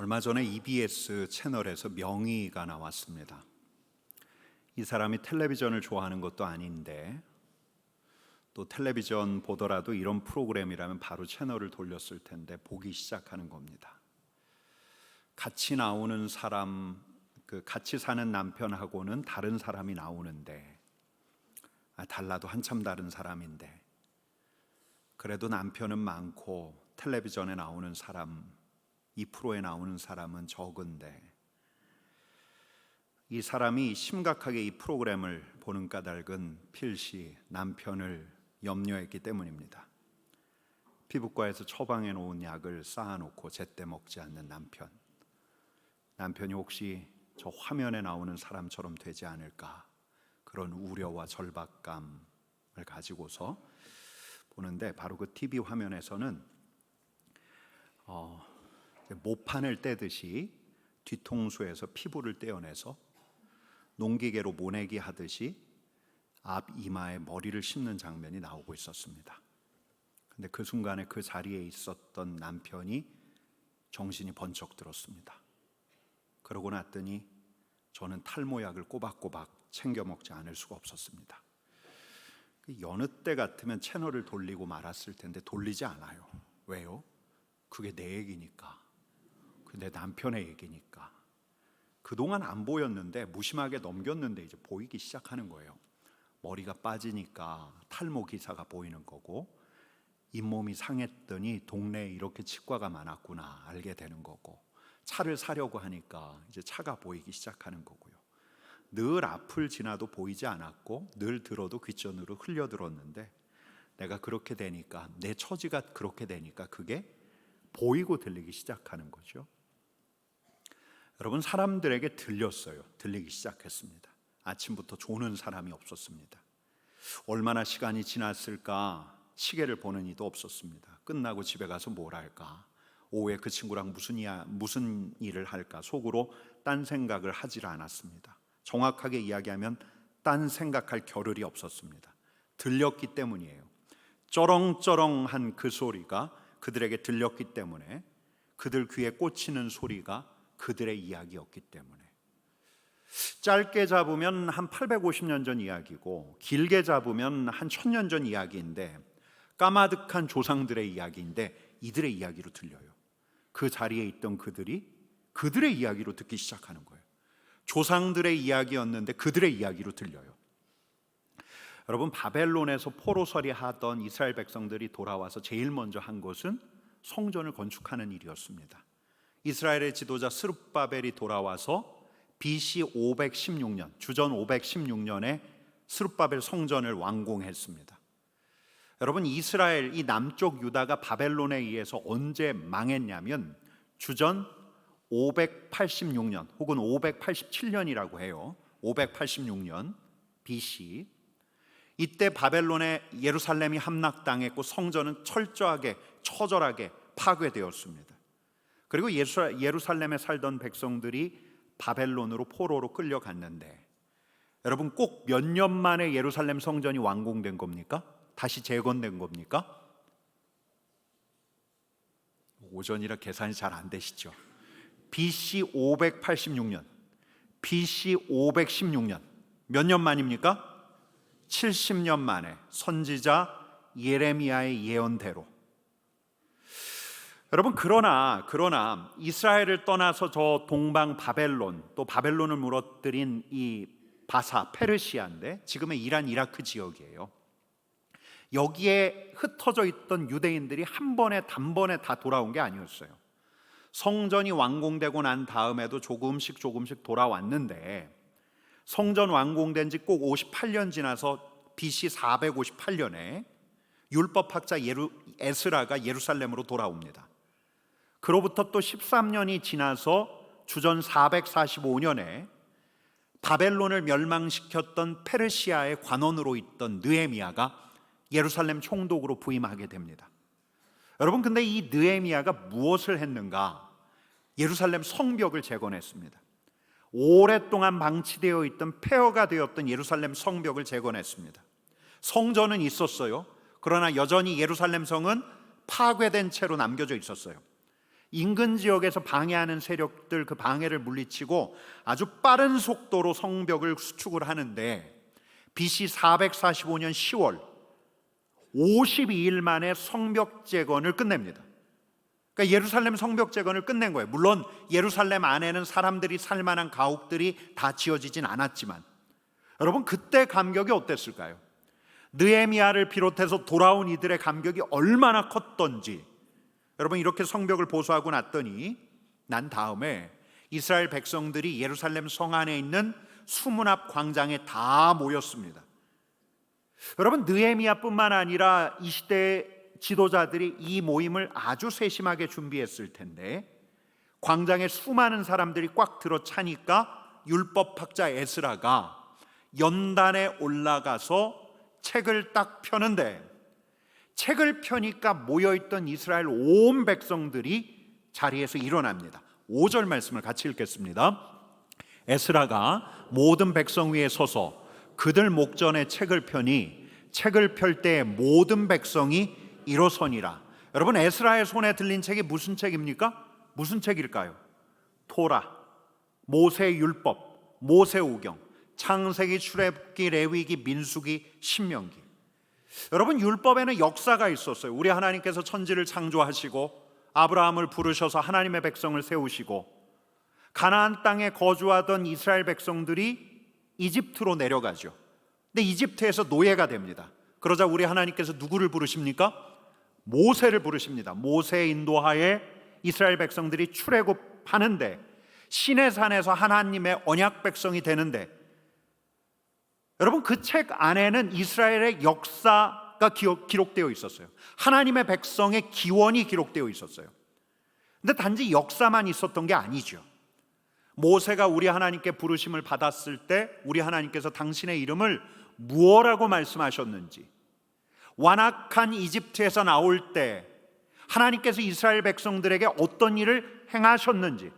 얼마 전에 EBS 채널에서 명의가 나왔습니다. 이 사람이 텔레비전을 좋아하는 것도 아닌데 또 텔레비전 보더라도 이런 프로그램이라면 바로 채널을 돌렸을 텐데 보기 시작하는 겁니다. 같이 나오는 사람, 같이 사는 남편하고는 다른 사람이 나오는데 달라도 한참 다른 사람인데 그래도 남편은 많고 텔레비전에 나오는 사람, 이 프로에 나오는 사람은 적은데 이 사람이 심각하게 이 프로그램을 보는 까닭은 필시 남편을 염려했기 때문입니다. 피부과에서 처방해 놓은 약을 쌓아놓고 제때 먹지 않는 남편이 혹시 저 화면에 나오는 사람처럼 되지 않을까, 그런 우려와 절박감을 가지고서 보는데, 바로 그 TV 화면에서는 모판을 떼듯이 뒤통수에서 피부를 떼어내서 농기계로 모내기 하듯이 앞 이마에 머리를 심는 장면이 나오고 있었습니다. 근데 그 순간에 그 자리에 있었던 남편이 정신이 번쩍 들었습니다. 그러고 났더니 저는 탈모약을 꼬박꼬박 챙겨 먹지 않을 수가 없었습니다. 여느 때 같으면 채널을 돌리고 말았을 텐데 돌리지 않아요. 왜요? 그게 내 얘기니까, 내 남편의 얘기니까. 그동안 안 보였는데 무심하게 넘겼는데 이제 보이기 시작하는 거예요. 머리가 빠지니까 탈모 기사가 보이는 거고, 잇몸이 상했더니 동네에 이렇게 치과가 많았구나 알게 되는 거고, 차를 사려고 하니까 이제 차가 보이기 시작하는 거고요. 늘 앞을 지나도 보이지 않았고 늘 들어도 귓전으로 흘려들었는데 내가 그렇게 되니까, 내 처지가 그렇게 되니까 그게 보이고 들리기 시작하는 거죠. 여러분, 사람들에게 들리기 시작했습니다. 아침부터 조는 사람이 없었습니다. 얼마나 시간이 지났을까 시계를 보는 이도 없었습니다. 끝나고 집에 가서 뭘 할까, 오후에 그 친구랑 무슨 일을 할까, 속으로 딴 생각을 하질 않았습니다. 정확하게 이야기하면 딴 생각할 겨를이 없었습니다. 들렸기 때문이에요. 쩌렁쩌렁한 그 소리가 그들에게 들렸기 때문에, 그들 귀에 꽂히는 소리가 그들의 이야기였기 때문에. 짧게 잡으면 한 850년 전 이야기고 길게 잡으면 한 1000년 전 이야기인데, 까마득한 조상들의 이야기인데 이들의 이야기로 들려요. 그 자리에 있던 그들의 이야기로 듣기 시작하는 거예요. 조상들의 이야기였는데 그들의 이야기로 들려요. 여러분, 바벨론에서 포로살이 하던 이스라엘 백성들이 돌아와서 제일 먼저 한 것은 성전을 건축하는 일이었습니다. 이스라엘의 지도자 스룹바벨이 돌아와서 BC 516년, 주전 516년에 스룹바벨 성전을 완공했습니다. 여러분, 이스라엘, 이 남쪽 유다가 바벨론에 의해서 언제 망했냐면 주전 586년 혹은 587년이라고 해요. 586년 BC. 이때 바벨론의 예루살렘이 함락당했고 성전은 철저하게, 처절하게 파괴되었습니다. 그리고 예루살렘에 살던 백성들이 바벨론으로 포로로 끌려갔는데, 여러분, 꼭 몇 년 만에 예루살렘 성전이 완공된 겁니까? 다시 재건된 겁니까? 오전이라 계산이 잘 안 되시죠? BC 586년, BC 516년, 몇 년 만입니까? 70년 만에, 선지자 예레미야의 예언대로. 여러분, 그러나 이스라엘을 떠나서 저 동방 바벨론, 또 바벨론을 무너뜨린 이 바사, 페르시아인데 지금의 이란, 이라크 지역이에요. 여기에 흩어져 있던 유대인들이 단번에 다 돌아온 게 아니었어요. 성전이 완공되고 난 다음에도 조금씩 돌아왔는데, 성전 완공된 지 꼭 58년 지나서 BC 458년에 율법학자 에스라가 예루살렘으로 돌아옵니다. 그로부터 또 13년이 지나서 주전 445년에 바벨론을 멸망시켰던 페르시아의 관원으로 있던 느헤미야가 예루살렘 총독으로 부임하게 됩니다. 여러분, 근데 이 느헤미야가 무엇을 했는가? 예루살렘 성벽을 재건했습니다. 오랫동안 방치되어 있던, 폐허가 되었던 예루살렘 성벽을 재건했습니다. 성전은 있었어요. 그러나 여전히 예루살렘 성은 파괴된 채로 남겨져 있었어요. 인근 지역에서 방해하는 세력들, 그 방해를 물리치고 아주 빠른 속도로 성벽을 수축을 하는데 BC 445년 10월 52일 만에 성벽 재건을 끝냅니다. 그러니까 예루살렘 성벽 재건을 끝낸 거예요. 물론 예루살렘 안에는 사람들이 살만한 가옥들이 다 지어지진 않았지만, 여러분 그때 감격이 어땠을까요? 느헤미야를 비롯해서 돌아온 이들의 감격이 얼마나 컸던지. 여러분 이렇게 성벽을 보수하고 난 다음에 이스라엘 백성들이 예루살렘 성 안에 있는 수문 앞 광장에 다 모였습니다. 여러분 느헤미야뿐만 아니라 이 시대의 지도자들이 이 모임을 아주 세심하게 준비했을 텐데, 광장에 수많은 사람들이 꽉 들어차니까 율법학자 에스라가 연단에 올라가서 책을 딱 펴는데, 책을 펴니까 모여있던 이스라엘 온 백성들이 자리에서 일어납니다. 5절 말씀을 같이 읽겠습니다. 에스라가 모든 백성 위에 서서 그들 목전에 책을 펴니 책을 펼 때 모든 백성이 일어서니라. 여러분 에스라의 손에 들린 책이 무슨 책입니까? 무슨 책일까요? 토라, 모세 율법, 모세오경, 창세기, 출애굽기, 레위기, 민수기, 신명기. 여러분 율법에는 역사가 있었어요. 우리 하나님께서 천지를 창조하시고 아브라함을 부르셔서 하나님의 백성을 세우시고 가나안 땅에 거주하던 이스라엘 백성들이 이집트로 내려가죠. 근데 이집트에서 노예가 됩니다. 그러자 우리 하나님께서 누구를 부르십니까? 모세를 부르십니다. 모세의 인도하에 이스라엘 백성들이 출애굽하는데, 시내산에서 하나님의 언약 백성이 되는데, 여러분 그 책 안에는 이스라엘의 역사가 기록되어 있었어요. 하나님의 백성의 기원이 기록되어 있었어요. 근데 단지 역사만 있었던 게 아니죠. 모세가 우리 하나님께 부르심을 받았을 때 우리 하나님께서 당신의 이름을 무엇라고 말씀하셨는지, 완악한 이집트에서 나올 때 하나님께서 이스라엘 백성들에게 어떤 일을 행하셨는지,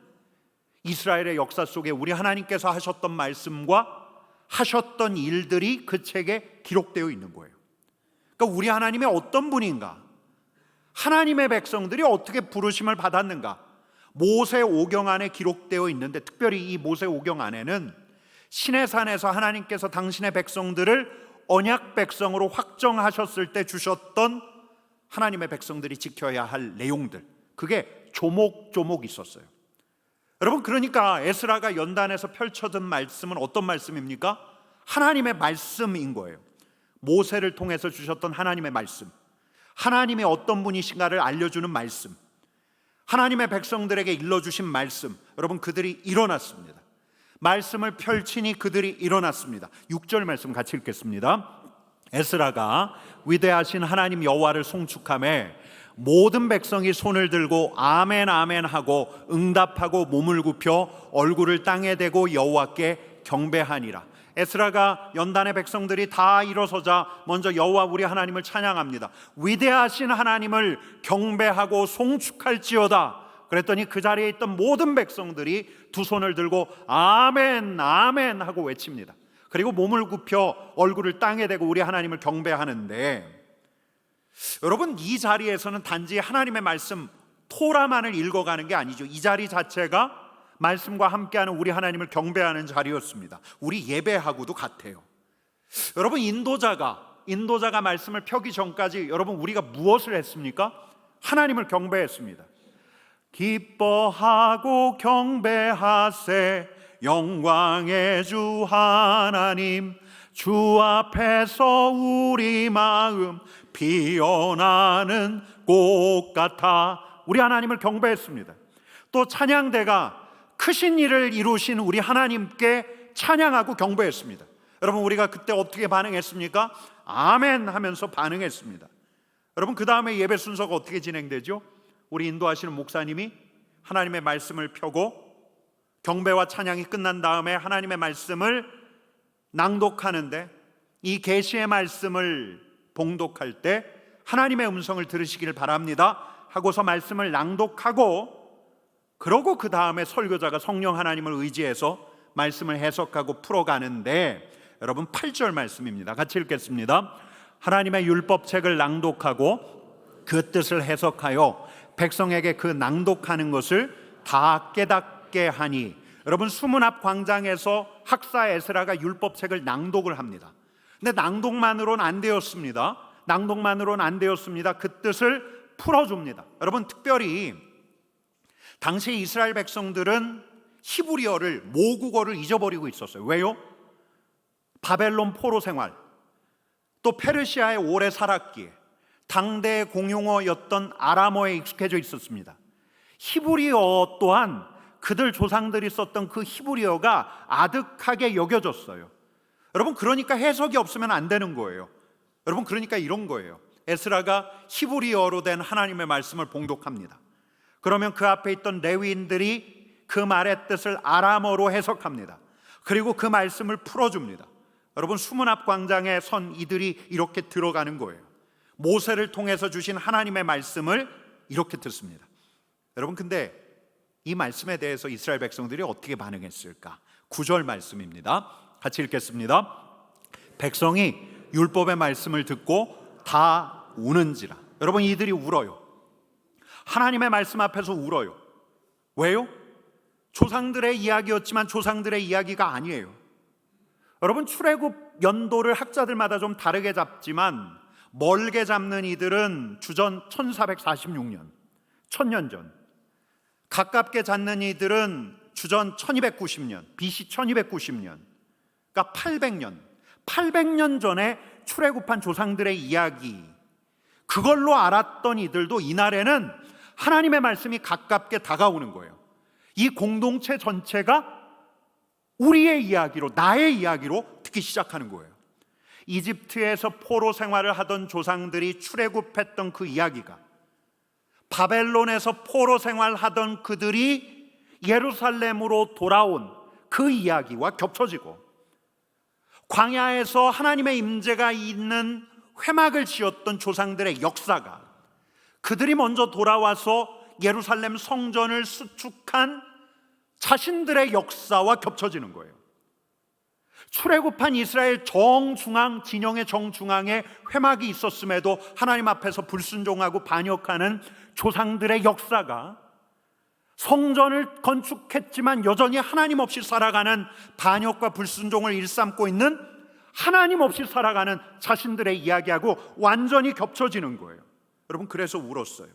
이스라엘의 역사 속에 우리 하나님께서 하셨던 말씀과 하셨던 일들이 그 책에 기록되어 있는 거예요. 그러니까 우리 하나님이 어떤 분인가, 하나님의 백성들이 어떻게 부르심을 받았는가, 모세오경 안에 기록되어 있는데, 특별히 이 모세오경 안에는 시내산에서 하나님께서 당신의 백성들을 언약 백성으로 확정하셨을 때 주셨던 하나님의 백성들이 지켜야 할 내용들, 그게 조목조목 있었어요. 여러분 그러니까 에스라가 연단에서 펼쳐든 말씀은 어떤 말씀입니까? 하나님의 말씀인 거예요. 모세를 통해서 주셨던 하나님의 말씀, 하나님이 어떤 분이신가를 알려주는 말씀, 하나님의 백성들에게 일러주신 말씀. 여러분 그들이 일어났습니다. 말씀을 펼치니 그들이 일어났습니다. 6절 말씀 같이 읽겠습니다. 에스라가 위대하신 하나님 여호와를 송축하며 모든 백성이 손을 들고 아멘 아멘 하고 응답하고 몸을 굽혀 얼굴을 땅에 대고 여호와께 경배하니라. 에스라가 연단의 백성들이 다 일어서자 먼저 여호와 우리 하나님을 찬양합니다. 위대하신 하나님을 경배하고 송축할지어다. 그랬더니 그 자리에 있던 모든 백성들이 두 손을 들고 아멘 아멘 하고 외칩니다. 그리고 몸을 굽혀 얼굴을 땅에 대고 우리 하나님을 경배하는데, 여러분 이 자리에서는 단지 하나님의 말씀 토라만을 읽어가는 게 아니죠. 이 자리 자체가 말씀과 함께하는 우리 하나님을 경배하는 자리였습니다. 우리 예배하고도 같아요. 여러분 인도자가 말씀을 펴기 전까지 여러분 우리가 무엇을 했습니까? 하나님을 경배했습니다. 기뻐하고 경배하세 영광의 주 하나님, 주 앞에서 우리 마음 피어나는 꽃 같아. 우리 하나님을 경배했습니다. 또 찬양대가 크신 일을 이루신 우리 하나님께 찬양하고 경배했습니다. 여러분 우리가 그때 어떻게 반응했습니까? 아멘 하면서 반응했습니다. 여러분 그 다음에 예배 순서가 어떻게 진행되죠? 우리 인도하시는 목사님이 하나님의 말씀을 펴고 경배와 찬양이 끝난 다음에 하나님의 말씀을 낭독하는데, 이 계시의 말씀을 봉독할 때 하나님의 음성을 들으시기를 바랍니다 하고서 말씀을 낭독하고, 그러고 그 다음에 설교자가 성령 하나님을 의지해서 말씀을 해석하고 풀어가는데, 여러분 8절 말씀입니다. 같이 읽겠습니다. 하나님의 율법책을 낭독하고 그 뜻을 해석하여 백성에게 그 낭독하는 것을 다 깨닫게 하니. 여러분, 수문 앞 광장에서 학사 에스라가 율법책을 낭독을 합니다. 근데 낭독만으로는 안 되었습니다. 낭독만으로는 안 되었습니다. 그 뜻을 풀어줍니다. 여러분, 특별히 당시 이스라엘 백성들은 히브리어를, 모국어를 잊어버리고 있었어요. 왜요? 바벨론 포로 생활, 또 페르시아에 오래 살았기에 당대의 공용어였던 아람어에 익숙해져 있었습니다. 히브리어 또한 그들 조상들이 썼던 그 히브리어가 아득하게 여겨졌어요. 여러분, 그러니까 해석이 없으면 안 되는 거예요. 여러분, 그러니까 이런 거예요. 에스라가 히브리어로 된 하나님의 말씀을 봉독합니다. 그러면 그 앞에 있던 레위인들이 그 말의 뜻을 아람어로 해석합니다. 그리고 그 말씀을 풀어줍니다. 여러분, 수문 앞 광장에 선 이들이 이렇게 들어가는 거예요. 모세를 통해서 주신 하나님의 말씀을 이렇게 듣습니다. 여러분, 근데 이 말씀에 대해서 이스라엘 백성들이 어떻게 반응했을까? 9절 말씀입니다. 같이 읽겠습니다. 백성이 율법의 말씀을 듣고 다 우는지라. 여러분, 이들이 울어요. 하나님의 말씀 앞에서 울어요. 왜요? 조상들의 이야기였지만 조상들의 이야기가 아니에요. 여러분, 출애굽 연도를 학자들마다 좀 다르게 잡지만 멀게 잡는 이들은 주전 1446년, 1000년 전, 가깝게 잡는 이들은 주전 1290년, BC 1290년, 그러니까 800년 전에 출애굽한 조상들의 이야기, 그걸로 알았던 이들도 이날에는 하나님의 말씀이 가깝게 다가오는 거예요. 이 공동체 전체가 우리의 이야기로, 나의 이야기로 듣기 시작하는 거예요. 이집트에서 포로 생활을 하던 조상들이 출애굽했던 그 이야기가, 바벨론에서 포로 생활하던 그들이 예루살렘으로 돌아온 그 이야기와 겹쳐지고, 광야에서 하나님의 임재가 있는 회막을 지었던 조상들의 역사가 그들이 먼저 돌아와서 예루살렘 성전을 수축한 자신들의 역사와 겹쳐지는 거예요. 출애굽한 이스라엘 정중앙, 진영의 정중앙에 회막이 있었음에도 하나님 앞에서 불순종하고 반역하는 조상들의 역사가 성전을 건축했지만 여전히 하나님 없이 살아가는, 반역과 불순종을 일삼고 있는 하나님 없이 살아가는 자신들의 이야기하고 완전히 겹쳐지는 거예요. 여러분, 그래서 울었어요.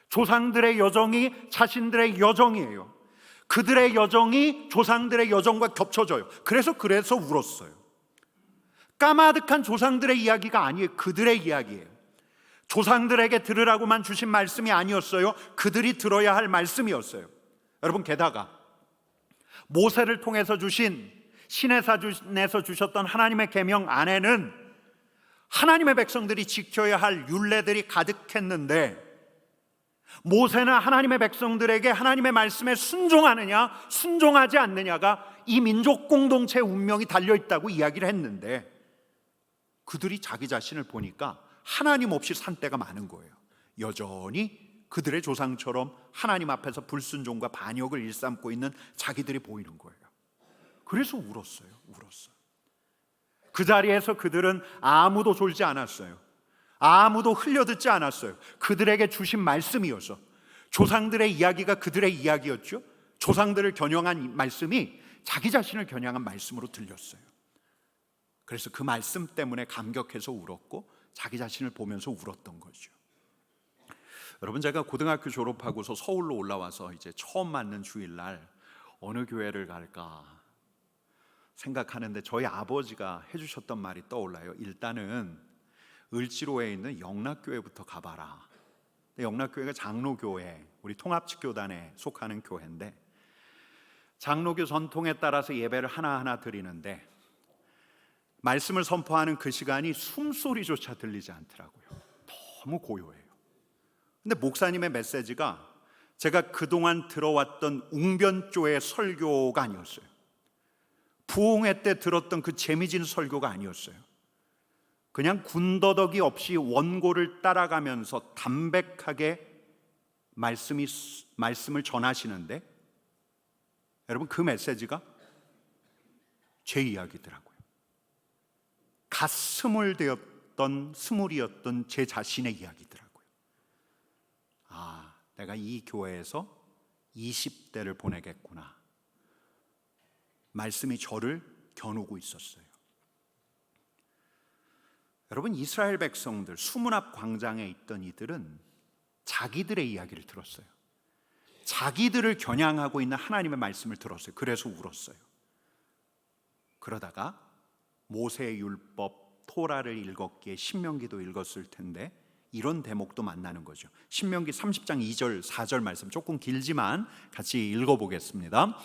조상들의 여정이 자신들의 여정이에요. 그들의 여정이 조상들의 여정과 겹쳐져요. 그래서 울었어요. 까마득한 조상들의 이야기가 아니에요. 그들의 이야기예요. 조상들에게 들으라고만 주신 말씀이 아니었어요. 그들이 들어야 할 말씀이었어요. 여러분, 게다가 모세를 통해서 주신 시내사에서 주셨던 하나님의 계명 안에는 하나님의 백성들이 지켜야 할 율례들이 가득했는데, 모세는 하나님의 백성들에게 하나님의 말씀에 순종하느냐 순종하지 않느냐가 이 민족 공동체의 운명이 달려있다고 이야기를 했는데, 그들이 자기 자신을 보니까 하나님 없이 산 때가 많은 거예요. 여전히 그들의 조상처럼 하나님 앞에서 불순종과 반역을 일삼고 있는 자기들이 보이는 거예요. 그래서 울었어요. 그 자리에서 그들은 아무도 졸지 않았어요. 아무도 흘려듣지 않았어요. 그들에게 주신 말씀이어서, 조상들의 이야기가 그들의 이야기였죠. 조상들을 겨냥한 말씀이 자기 자신을 겨냥한 말씀으로 들렸어요. 그래서 그 말씀 때문에 감격해서 울었고 자기 자신을 보면서 울었던 거죠. 여러분, 제가 고등학교 졸업하고서 서울로 올라와서 이제 처음 맞는 주일날 어느 교회를 갈까 생각하는데 저희 아버지가 해주셨던 말이 떠올라요. 일단은 을지로에 있는 영락교회부터 가봐라. 영락교회가 장로교회, 우리 통합측교단에 속하는 교회인데, 장로교 전통에 따라서 예배를 하나하나 드리는데 말씀을 선포하는 그 시간이 숨소리조차 들리지 않더라고요. 너무 고요해요. 근데 목사님의 메시지가 제가 그동안 들어왔던 웅변조의 설교가 아니었어요. 부흥회 때 들었던 그 재미진 설교가 아니었어요. 그냥 군더더기 없이 원고를 따라가면서 담백하게 말씀을 전하시는데, 여러분, 그 메시지가 제 이야기더라고요. 갓 스물이었던 제 자신의 이야기더라고요. 내가 이 교회에서 20대를 보내겠구나. 말씀이 저를 겨누고 있었어요. 여러분, 이스라엘 백성들 수문 앞 광장에 있던 이들은 자기들의 이야기를 들었어요. 자기들을 겨냥하고 있는 하나님의 말씀을 들었어요. 그래서 울었어요. 그러다가 모세의 율법 토라를 읽었기에 신명기도 읽었을 텐데 이런 대목도 만나는 거죠. 신명기 30장 2절 4절 말씀 조금 길지만 같이 읽어보겠습니다.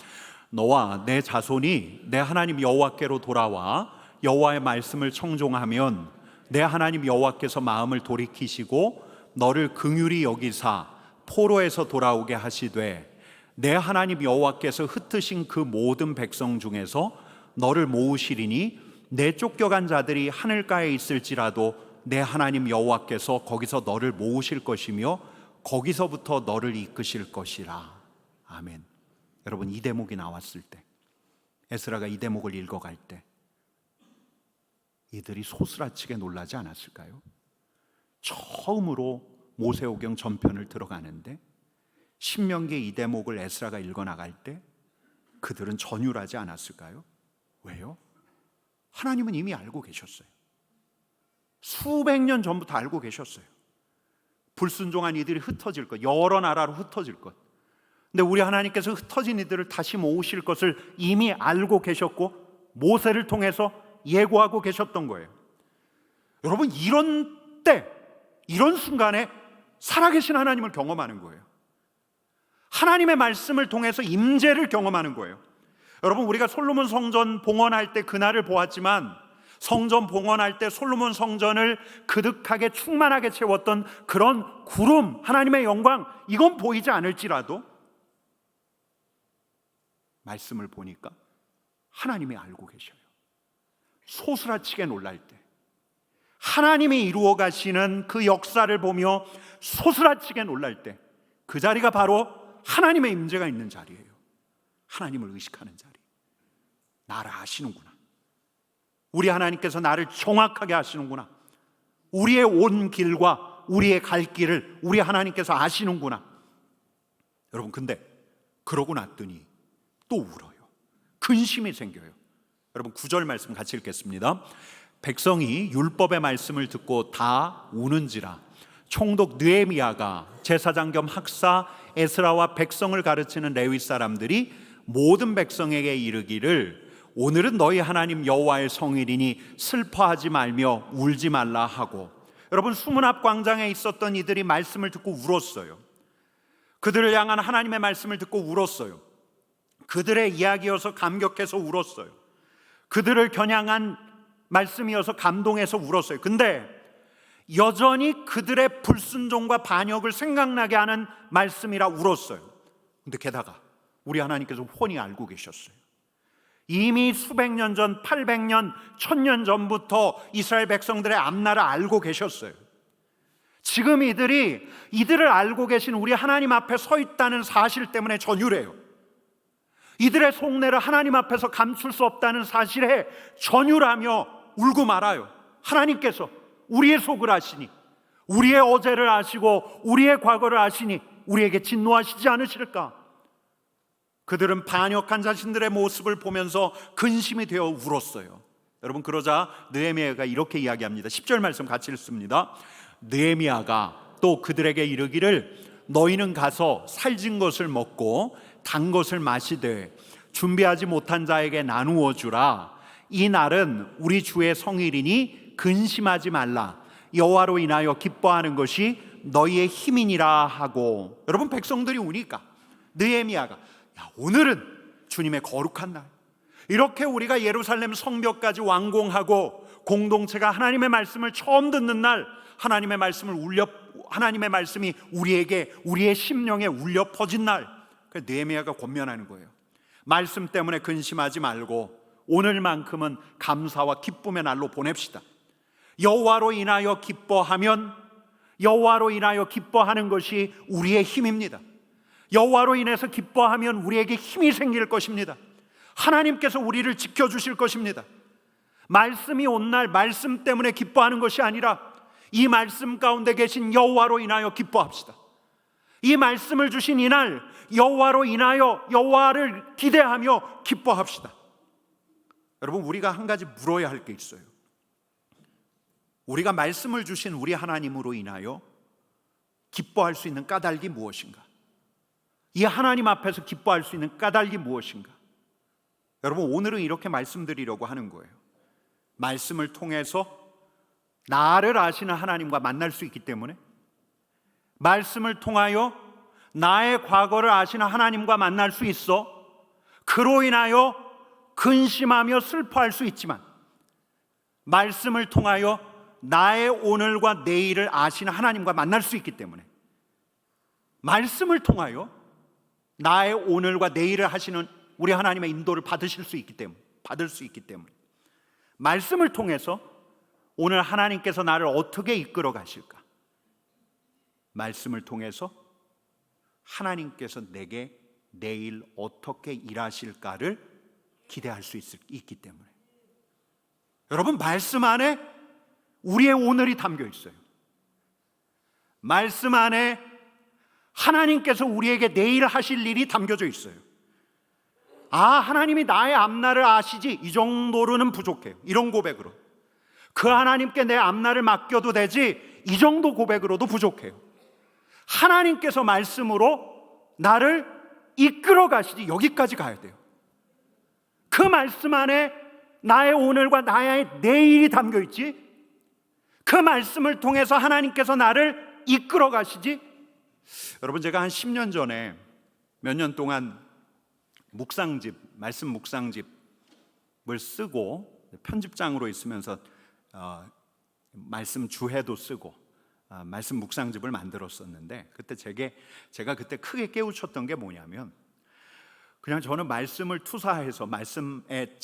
너와 내 자손이 내 하나님 여호와께로 돌아와 여호와의 말씀을 청종하면 내 하나님 여호와께서 마음을 돌이키시고 너를 긍휼히 여기사 포로에서 돌아오게 하시되 내 하나님 여호와께서 흩으신 그 모든 백성 중에서 너를 모으시리니 내 쫓겨간 자들이 하늘가에 있을지라도 내 하나님 여호와께서 거기서 너를 모으실 것이며 거기서부터 너를 이끄실 것이라. 아멘. 여러분, 이 대목이 나왔을 때, 에스라가 이 대목을 읽어갈 때 이들이 소스라치게 놀라지 않았을까요? 처음으로 모세오경 전편을 들어가는데 신명기 이 대목을 에스라가 읽어나갈 때 그들은 전율하지 않았을까요? 왜요? 하나님은 이미 알고 계셨어요. 수백 년 전부터 알고 계셨어요. 불순종한 이들이 흩어질 것, 여러 나라로 흩어질 것. 근데 우리 하나님께서 흩어진 이들을 다시 모으실 것을 이미 알고 계셨고 모세를 통해서 예고하고 계셨던 거예요. 여러분, 이런 때, 이런 순간에 살아계신 하나님을 경험하는 거예요. 하나님의 말씀을 통해서 임재를 경험하는 거예요. 여러분, 우리가 솔로몬 성전 봉헌할 때 그날을 보았지만 성전 봉헌할 때 솔로몬 성전을 그득하게 충만하게 채웠던 그런 구름, 하나님의 영광, 이건 보이지 않을지라도 말씀을 보니까 하나님이 알고 계셔요. 소스라치게 놀랄 때 하나님이 이루어 가시는 그 역사를 보며 소스라치게 놀랄 때 그 자리가 바로 하나님의 임재가 있는 자리예요. 하나님을 의식하는 자리. 나를 아시는구나. 우리 하나님께서 나를 정확하게 아시는구나. 우리의 온 길과 우리의 갈 길을 우리 하나님께서 아시는구나. 여러분, 근데 그러고 났더니 또 울어요. 근심이 생겨요. 여러분, 9절 말씀 같이 읽겠습니다. 백성이 율법의 말씀을 듣고 다 우는지라 총독 느헤미야가 제사장 겸 학사 에스라와 백성을 가르치는 레위 사람들이 모든 백성에게 이르기를 오늘은 너희 하나님 여호와의 성일이니 슬퍼하지 말며 울지 말라 하고. 여러분, 수문 앞 광장에 있었던 이들이 말씀을 듣고 울었어요. 그들을 향한 하나님의 말씀을 듣고 울었어요. 그들의 이야기여서 감격해서 울었어요. 그들을 겨냥한 말씀이어서 감동해서 울었어요. 근데 여전히 그들의 불순종과 반역을 생각나게 하는 말씀이라 울었어요. 근데 게다가 우리 하나님께서 훤히 알고 계셨어요. 이미 수백 년 전, 800년, 1000년 전부터 이스라엘 백성들의 앞날을 알고 계셨어요. 지금 이들을 알고 계신 우리 하나님 앞에 서 있다는 사실 때문에 전율해요. 이들의 속내를 하나님 앞에서 감출 수 없다는 사실에 전율하며 울고 말아요. 하나님께서 우리의 속을 아시니, 우리의 어제를 아시고 우리의 과거를 아시니 우리에게 진노하시지 않으실까? 그들은 반역한 자신들의 모습을 보면서 근심이 되어 울었어요. 여러분, 그러자 느헤미야가 이렇게 이야기합니다. 10절 말씀 같이 읽습니다. 느헤미야가 또 그들에게 이르기를 너희는 가서 살진 것을 먹고 단 것을 마시되 준비하지 못한 자에게 나누어 주라. 이 날은 우리 주의 성일이니 근심하지 말라. 여호와로 인하여 기뻐하는 것이 너희의 힘이니라 하고. 여러분, 백성들이 우니까 느헤미야가 오늘은 주님의 거룩한 날, 이렇게 우리가 예루살렘 성벽까지 완공하고 공동체가 하나님의 말씀을 처음 듣는 날, 하나님의 말씀이 우리에게, 우리의 심령에 울려 퍼진 날, 느헤미야가 권면하는 거예요. 말씀 때문에 근심하지 말고 오늘만큼은 감사와 기쁨의 날로 보냅시다. 여호와로 인하여 기뻐하면, 여호와로 인하여 기뻐하는 것이 우리의 힘입니다. 여호와로 인해서 기뻐하면 우리에게 힘이 생길 것입니다. 하나님께서 우리를 지켜주실 것입니다. 말씀이 온 날 말씀 때문에 기뻐하는 것이 아니라 이 말씀 가운데 계신 여호와로 인하여 기뻐합시다. 이 말씀을 주신 이날 여호와로 인하여 여호와를 기대하며 기뻐합시다. 여러분, 우리가 한 가지 물어야 할 게 있어요. 우리가 말씀을 주신 우리 하나님으로 인하여 기뻐할 수 있는 까닭이 무엇인가? 이 하나님 앞에서 기뻐할 수 있는 까닭이 무엇인가? 여러분, 오늘은 이렇게 말씀드리려고 하는 거예요. 말씀을 통해서 나를 아시는 하나님과 만날 수 있기 때문에, 말씀을 통하여 나의 과거를 아시는 하나님과 만날 수 있어 그로 인하여 근심하며 슬퍼할 수 있지만, 말씀을 통하여 나의 오늘과 내일을 아시는 하나님과 만날 수 있기 때문에, 말씀을 통하여 나의 오늘과 내일을 하시는 우리 하나님의 인도를 받을 수 있기 때문에, 말씀을 통해서 오늘 하나님께서 나를 어떻게 이끌어 가실까? 말씀을 통해서 하나님께서 내게 내일 어떻게 일하실까를 기대할 수 있기 때문에, 여러분, 말씀 안에 우리의 오늘이 담겨 있어요. 말씀 안에 하나님께서 우리에게 내일 하실 일이 담겨져 있어요. 하나님이 나의 앞날을 아시지, 이 정도로는 부족해요. 이런 고백으로 그 하나님께 내 앞날을 맡겨도 되지, 이 정도 고백으로도 부족해요. 하나님께서 말씀으로 나를 이끌어 가시지, 여기까지 가야 돼요. 그 말씀 안에 나의 오늘과 나의 내일이 담겨 있지, 그 말씀을 통해서 하나님께서 나를 이끌어 가시지. 여러분, 제가 한 10년 전에 몇 년 동안 말씀 묵상집을 쓰고 편집장으로 있으면서 말씀 주해도 쓰고 말씀 묵상집을 만들었었는데, 그때 제가 그때 크게 깨우쳤던 게 뭐냐면, 그냥 저는 말씀을 투사해서, 말씀에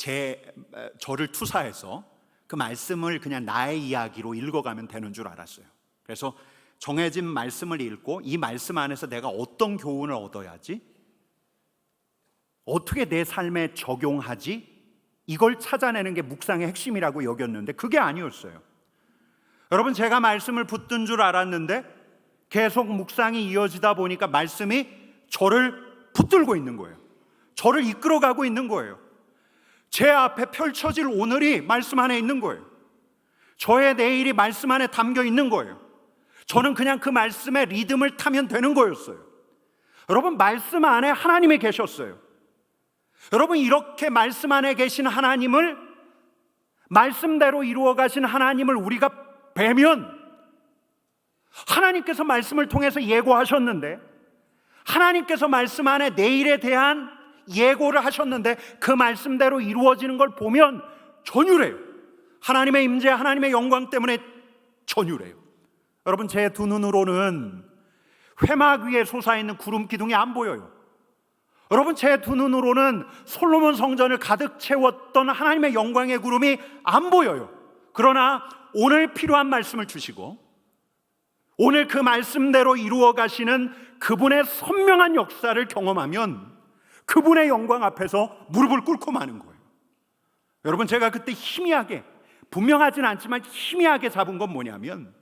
저를 투사해서 그 말씀을 그냥 나의 이야기로 읽어가면 되는 줄 알았어요. 그래서 정해진 말씀을 읽고 이 말씀 안에서 내가 어떤 교훈을 얻어야지, 어떻게 내 삶에 적용하지, 이걸 찾아내는 게 묵상의 핵심이라고 여겼는데 그게 아니었어요. 여러분, 제가 말씀을 붙든 줄 알았는데 계속 묵상이 이어지다 보니까 말씀이 저를 붙들고 있는 거예요. 저를 이끌어가고 있는 거예요. 제 앞에 펼쳐질 오늘이 말씀 안에 있는 거예요. 저의 내일이 말씀 안에 담겨 있는 거예요. 저는 그냥 그 말씀의 리듬을 타면 되는 거였어요. 여러분, 말씀 안에 하나님이 계셨어요. 여러분, 이렇게 말씀 안에 계신 하나님을, 말씀대로 이루어 가신 하나님을 우리가 뵈면, 하나님께서 말씀을 통해서 예고하셨는데, 하나님께서 말씀 안에 내일에 대한 예고를 하셨는데 그 말씀대로 이루어지는 걸 보면 전율해요. 하나님의 임재, 하나님의 영광 때문에 전율해요. 여러분, 제 두 눈으로는 회막 위에 솟아있는 구름 기둥이 안 보여요. 여러분, 제 두 눈으로는 솔로몬 성전을 가득 채웠던 하나님의 영광의 구름이 안 보여요. 그러나 오늘 필요한 말씀을 주시고 오늘 그 말씀대로 이루어 가시는 그분의 선명한 역사를 경험하면 그분의 영광 앞에서 무릎을 꿇고 마는 거예요. 여러분, 제가 그때 희미하게, 분명하진 않지만 희미하게 잡은 건 뭐냐면,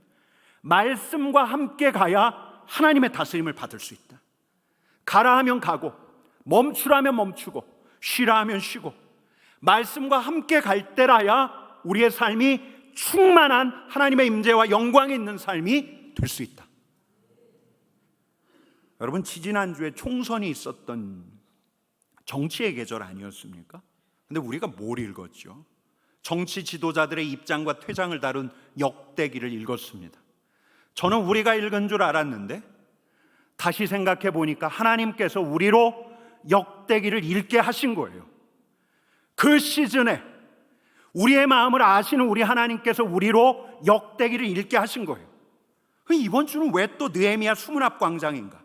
말씀과 함께 가야 하나님의 다스림을 받을 수 있다. 가라 하면 가고, 멈추라면 멈추고, 쉬라 하면 쉬고, 말씀과 함께 갈 때라야 우리의 삶이 충만한 하나님의 임재와 영광이 있는 삶이 될 수 있다. 여러분, 지지난주에 총선이 있었던 정치의 계절 아니었습니까? 근데 우리가 뭘 읽었죠? 정치 지도자들의 입장과 퇴장을 다룬 역대기를 읽었습니다. 저는 우리가 읽은 줄 알았는데 다시 생각해 보니까 하나님께서 우리로 역대기를 읽게 하신 거예요. 그 시즌에 우리의 마음을 아시는 우리 하나님께서 우리로 역대기를 읽게 하신 거예요. 이번 주는 왜 또 느헤미야 수문앞 광장인가?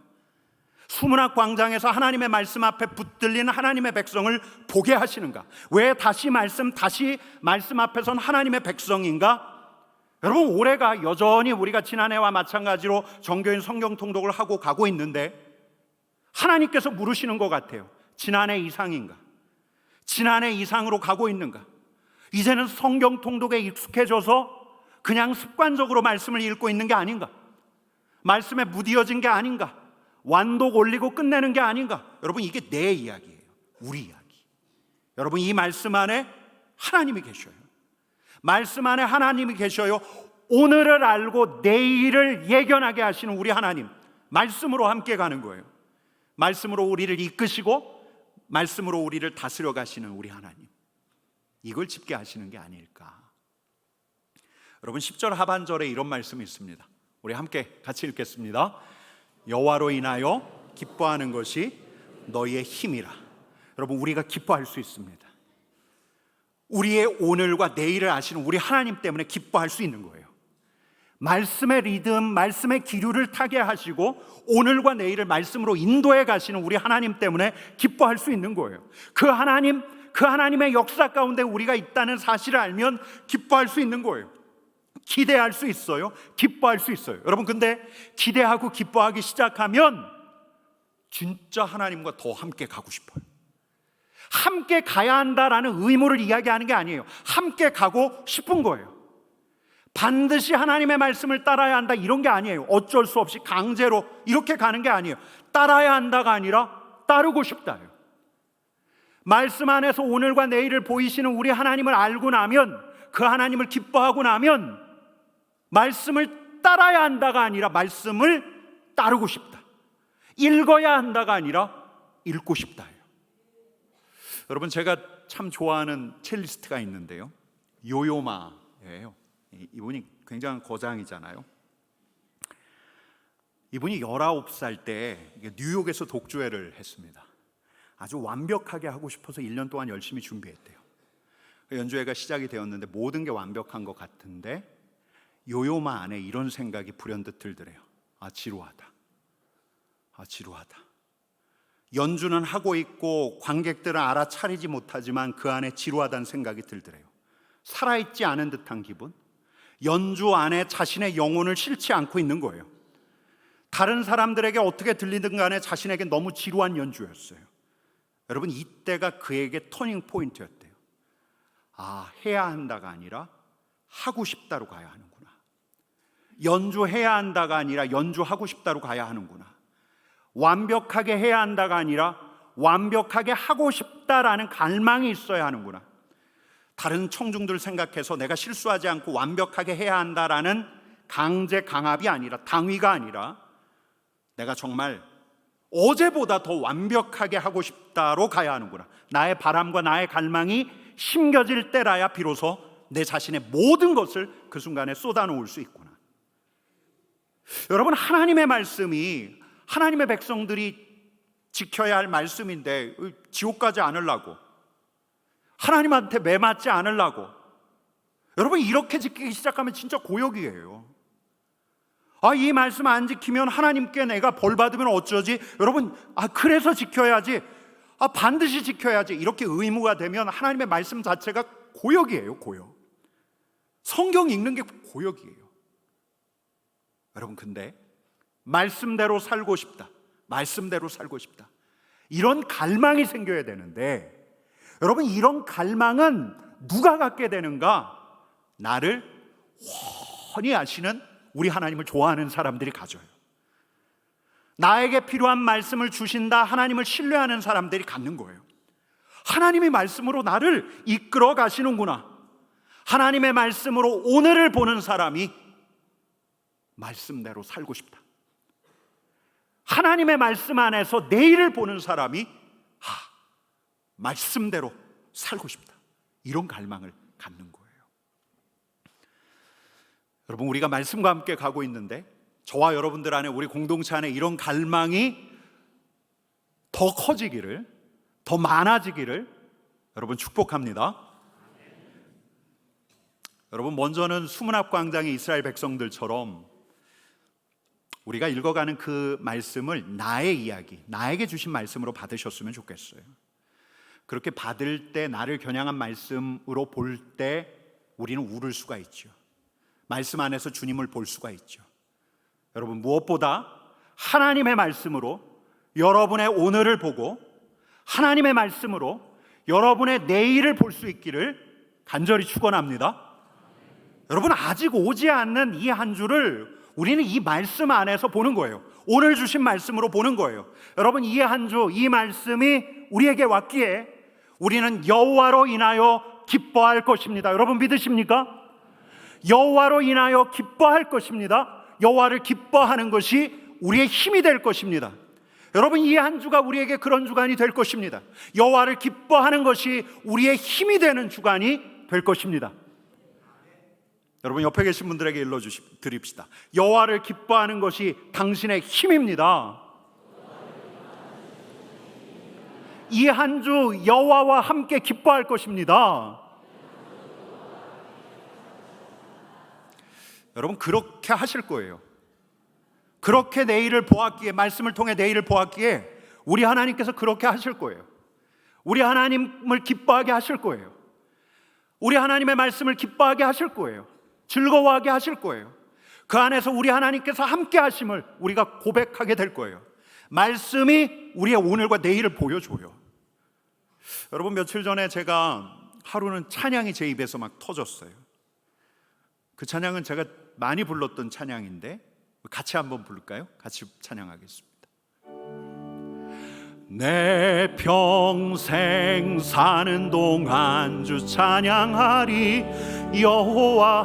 수문앞 광장에서 하나님의 말씀 앞에 붙들린 하나님의 백성을 보게 하시는가? 왜 다시 말씀 앞에선 하나님의 백성인가? 여러분, 올해가 여전히 우리가 지난해와 마찬가지로 정교인 성경 통독을 하고 가고 있는데 하나님께서 물으시는 것 같아요. 지난해 이상인가? 지난해 이상으로 가고 있는가? 이제는 성경 통독에 익숙해져서 그냥 습관적으로 말씀을 읽고 있는 게 아닌가? 말씀에 무디어진 게 아닌가? 완독 올리고 끝내는 게 아닌가? 여러분, 이게 내 이야기예요. 우리 이야기. 여러분, 이 말씀 안에 하나님이 계셔요. 말씀 안에 하나님이 계셔요. 오늘을 알고 내일을 예견하게 하시는 우리 하나님, 말씀으로 함께 가는 거예요. 말씀으로 우리를 이끄시고 말씀으로 우리를 다스려 가시는 우리 하나님, 이걸 짚게 하시는 게 아닐까. 여러분, 10절 하반절에 이런 말씀이 있습니다. 우리 함께 같이 읽겠습니다. 여호와로 인하여 기뻐하는 것이 너희의 힘이라. 여러분, 우리가 기뻐할 수 있습니다. 우리의 오늘과 내일을 아시는 우리 하나님 때문에 기뻐할 수 있는 거예요. 말씀의 리듬, 말씀의 기류를 타게 하시고 오늘과 내일을 말씀으로 인도해 가시는 우리 하나님 때문에 기뻐할 수 있는 거예요. 그 하나님의 역사 가운데 우리가 있다는 사실을 알면 기뻐할 수 있는 거예요. 기대할 수 있어요. 기뻐할 수 있어요. 여러분, 근데 기대하고 기뻐하기 시작하면 진짜 하나님과 더 함께 가고 싶어요. 함께 가야 한다라는 의무를 이야기하는 게 아니에요. 함께 가고 싶은 거예요. 반드시 하나님의 말씀을 따라야 한다 이런 게 아니에요. 어쩔 수 없이 강제로 이렇게 가는 게 아니에요. 따라야 한다가 아니라 따르고 싶다예요. 말씀 안에서 오늘과 내일을 보이시는 우리 하나님을 알고 나면, 그 하나님을 기뻐하고 나면 말씀을 따라야 한다가 아니라 말씀을 따르고 싶다. 읽어야 한다가 아니라 읽고 싶다예요. 여러분, 제가 참 좋아하는 첼리스트가 있는데요, 요요마예요. 이분이 굉장한 거장이잖아요. 이분이 19살 때 뉴욕에서 독주회를 했습니다. 아주 완벽하게 하고 싶어서 1년 동안 열심히 준비했대요. 연주회가 시작이 되었는데 모든 게 완벽한 것 같은데 요요마 안에 이런 생각이 불현듯 들더래요. 지루하다. 지루하다. 연주는 하고 있고 관객들은 알아차리지 못하지만 그 안에 지루하다는 생각이 들더래요. 살아있지 않은 듯한 기분, 연주 안에 자신의 영혼을 실지 않고 있는 거예요. 다른 사람들에게 어떻게 들리든 간에 자신에게 너무 지루한 연주였어요. 여러분, 이때가 그에게 터닝 포인트였대요. 해야 한다가 아니라 하고 싶다로 가야 하는구나. 연주해야 한다가 아니라 연주하고 싶다로 가야 하는구나. 완벽하게 해야 한다가 아니라 완벽하게 하고 싶다라는 갈망이 있어야 하는구나. 다른 청중들 생각해서 내가 실수하지 않고 완벽하게 해야 한다라는 강제 강압이 아니라, 당위가 아니라, 내가 정말 어제보다 더 완벽하게 하고 싶다로 가야 하는구나. 나의 바람과 나의 갈망이 심겨질 때라야 비로소 내 자신의 모든 것을 그 순간에 쏟아놓을 수 있구나. 여러분, 하나님의 말씀이 하나님의 백성들이 지켜야 할 말씀인데 지옥 가지 않으려고, 하나님한테 매맞지 않으려고, 여러분, 이렇게 지키기 시작하면 진짜 고역이에요. 이 말씀 안 지키면 하나님께 내가 벌 받으면 어쩌지? 여러분, 그래서 지켜야지, 반드시 지켜야지, 이렇게 의무가 되면 하나님의 말씀 자체가 고역이에요. 고역. 성경 읽는 게 고역이에요. 여러분, 근데 말씀대로 살고 싶다, 말씀대로 살고 싶다, 이런 갈망이 생겨야 되는데, 여러분, 이런 갈망은 누가 갖게 되는가? 나를 훤히 아시는 우리 하나님을 좋아하는 사람들이 가져요. 나에게 필요한 말씀을 주신다, 하나님을 신뢰하는 사람들이 갖는 거예요. 하나님의 말씀으로 나를 이끌어 가시는구나. 하나님의 말씀으로 오늘을 보는 사람이 말씀대로 살고 싶다. 하나님의 말씀 안에서 내일을 보는 사람이 말씀대로 살고 싶다, 이런 갈망을 갖는 거예요. 여러분, 우리가 말씀과 함께 가고 있는데 저와 여러분들 안에, 우리 공동체 안에 이런 갈망이 더 커지기를, 더 많아지기를 여러분 축복합니다. 여러분, 먼저는 수문앞 광장의 이스라엘 백성들처럼 우리가 읽어가는 그 말씀을 나의 이야기, 나에게 주신 말씀으로 받으셨으면 좋겠어요. 그렇게 받을 때, 나를 겨냥한 말씀으로 볼 때 우리는 울을 수가 있죠. 말씀 안에서 주님을 볼 수가 있죠. 여러분, 무엇보다 하나님의 말씀으로 여러분의 오늘을 보고 하나님의 말씀으로 여러분의 내일을 볼 수 있기를 간절히 축원합니다. 여러분, 아직 오지 않는 이 한 주를 우리는 이 말씀 안에서 보는 거예요. 오늘 주신 말씀으로 보는 거예요. 여러분, 이 한 주 이 말씀이 우리에게 왔기에 우리는 여호와로 인하여 기뻐할 것입니다. 여러분 믿으십니까? 여호와로 인하여 기뻐할 것입니다. 여호와를 기뻐하는 것이 우리의 힘이 될 것입니다. 여러분, 이 한 주가 우리에게 그런 주간이 될 것입니다. 여호와를 기뻐하는 것이 우리의 힘이 되는 주간이 될 것입니다. 여러분, 옆에 계신 분들에게 일러드립시다. 여호와를 기뻐하는 것이 당신의 힘입니다. 이 한 주 여호와와 함께 기뻐할 것입니다. 여러분, 그렇게 하실 거예요. 그렇게 내일을 보았기에, 말씀을 통해 내일을 보았기에 우리 하나님께서 그렇게 하실 거예요. 우리 하나님을 기뻐하게 하실 거예요. 우리 하나님의 말씀을 기뻐하게 하실 거예요. 즐거워하게 하실 거예요. 그 안에서 우리 하나님께서 함께 하심을 우리가 고백하게 될 거예요. 말씀이 우리의 오늘과 내일을 보여줘요. 여러분, 며칠 전에 제가 하루는 찬양이 제 입에서 막 터졌어요. 그 찬양은 제가 많이 불렀던 찬양인데 같이 한번 부를까요? 같이 찬양하겠습니다. 내 평생 사는 동안 주 찬양하리. 여호와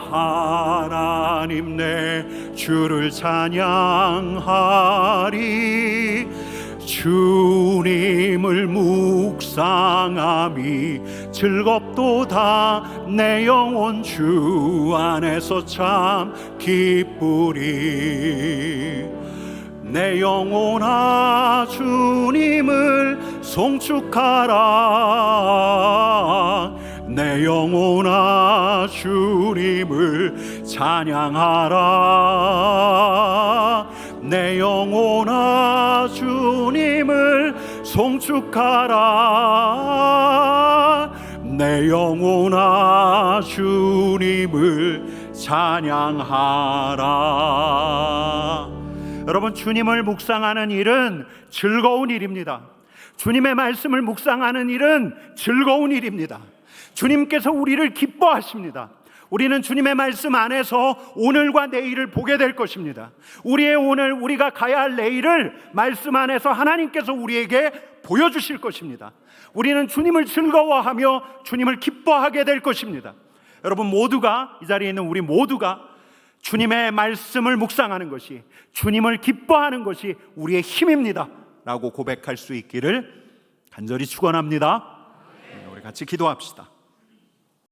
하나님 내 주를 찬양하리. 주님을 묵상함이 즐겁도다. 내 영혼 주 안에서 참 기쁘리. 내 영혼아 주님을 송축하라. 내 영혼아 주님을 찬양하라. 내 영혼아 주님을 송축하라. 내 영혼아 주님을 찬양하라. 여러분, 주님을 묵상하는 일은 즐거운 일입니다. 주님의 말씀을 묵상하는 일은 즐거운 일입니다. 주님께서 우리를 기뻐하십니다. 우리는 주님의 말씀 안에서 오늘과 내일을 보게 될 것입니다. 우리의 오늘, 우리가 가야 할 내일을 말씀 안에서 하나님께서 우리에게 보여주실 것입니다. 우리는 주님을 즐거워하며 주님을 기뻐하게 될 것입니다. 여러분 모두가, 이 자리에 있는 우리 모두가 주님의 말씀을 묵상하는 것이, 주님을 기뻐하는 것이 우리의 힘입니다 라고 고백할 수 있기를 간절히 축원합니다. 우리 같이 기도합시다.